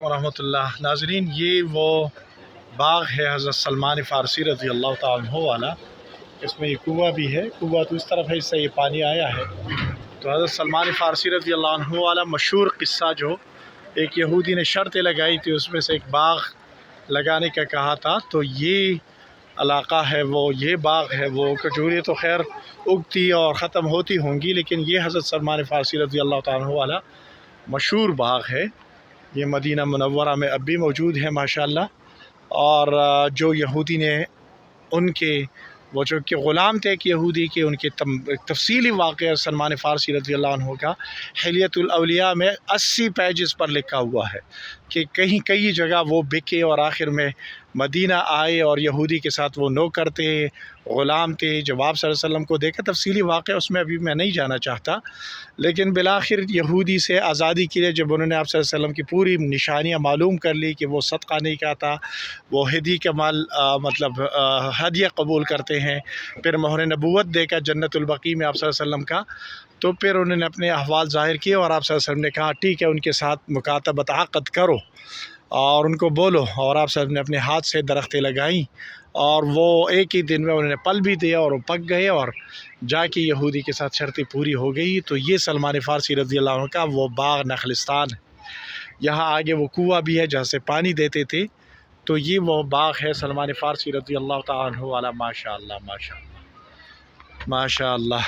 ورحمۃ اللہ ناظرین، یہ وہ باغ ہے حضرت سلمان فارسی رضی اللہ تعالیٰ عنہ والا۔ اس میں یہ کنواں بھی ہے، کنواں تو اس طرف ہے، اس سے یہ پانی آیا ہے۔ تو حضرت سلمان فارسی رضی اللہ عنہ والا مشہور قصہ، جو ایک یہودی نے شرط لگائی تھی، اس میں سے ایک باغ لگانے کا کہا تھا، تو یہ علاقہ ہے وہ، یہ باغ ہے وہ۔ کھجوریں تو خیر اگتی اور ختم ہوتی ہوں گی، لیکن یہ حضرت سلمان فارسی رضی اللہ تعالیٰ عنہ والا مشہور باغ ہے۔ یہ مدینہ منورہ میں اب بھی موجود ہے ماشاءاللہ۔ اور جو یہودی نے ان کے وہ جو کہ غلام تھے ایک یہودی کے، ان کے تفصیلی واقعہ سلمان فارسی رضی اللہ عنہ کا حلیۃ الاولیاء میں 80 پیجز پر لکھا ہوا ہے کہ کئی جگہ وہ بکے اور آخر میں مدینہ آئے، اور یہودی کے ساتھ وہ نوکر تھے، غلام تھے۔ جب آپ صلی اللہ علیہ وسلم کو دیکھا، تفصیلی واقعہ اس میں ابھی میں نہیں جانا چاہتا، لیکن بالآخر یہودی سے آزادی کے لیے جب انہوں نے آپ صلی اللہ علیہ وسلم کی پوری نشانیاں معلوم کر لی کہ وہ صدقہ نہیں کہتا، وہ ہدی کا مال مطلب ہدیہ قبول کرتے ہیں، پھر مہر نبوت دیکھا جنت البقیع میں آپ صلی اللہ علیہ وسلم کا، تو پھر انہوں نے اپنے احوال ظاہر کیے، اور آپ صلی اللہ علیہ وسلم نے کہا ٹھیک ہے، ان کے ساتھ مکاتبت عقد کرو اور ان کو بولو، اور آپ صلی اللہ علیہ وسلم نے اپنے ہاتھ سے درختیں لگائیں، اور وہ ایک ہی دن میں انہوں نے پل بھی دیا اور وہ پک گئے، اور جا کے یہودی کے ساتھ شرطیں پوری ہو گئی۔ تو یہ سلمان فارسی رضی اللہ عنہ کا وہ باغ نخلستان ہے۔ یہاں آگے وہ کنواں بھی ہے جہاں سے پانی دیتے تھے، تو یہ وہ باغ ہے سلمان فارسی رضی اللہ تعالیٰ عنہ والا۔ ماشاءاللہ ماشاءاللہ ماشاءاللہ،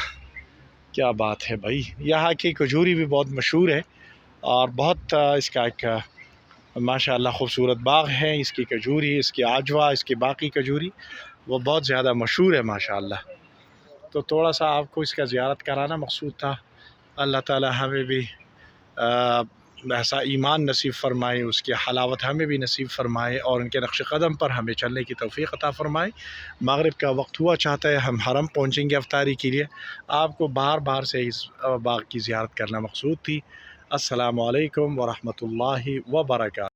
کیا بات ہے بھائی۔ یہاں کی کھجوری بھی بہت مشہور ہے، اور بہت اس کا ایک ماشاءاللہ خوبصورت باغ ہے۔ اس کی کھجوری، اس کی آجوا، اس کی باقی کھجوری وہ بہت زیادہ مشہور ہے ماشاءاللہ۔ تو تھوڑا سا آپ کو اس کا زیارت کرانا مقصود تھا۔ اللہ تعالی ہمیں بھی ایسا ایمان نصیب فرمائے، اس کی حلاوت ہمیں بھی نصیب فرمائے، اور ان کے نقش قدم پر ہمیں چلنے کی توفیق عطا فرمائے۔ مغرب کا وقت ہوا، چاہتا ہے ہم حرم پہنچیں گے افطاری کے لیے۔ آپ کو بار سے اس باغ کی زیارت کرنا مقصود تھی۔ السلام علیکم ورحمۃ اللہ وبرکاتہ۔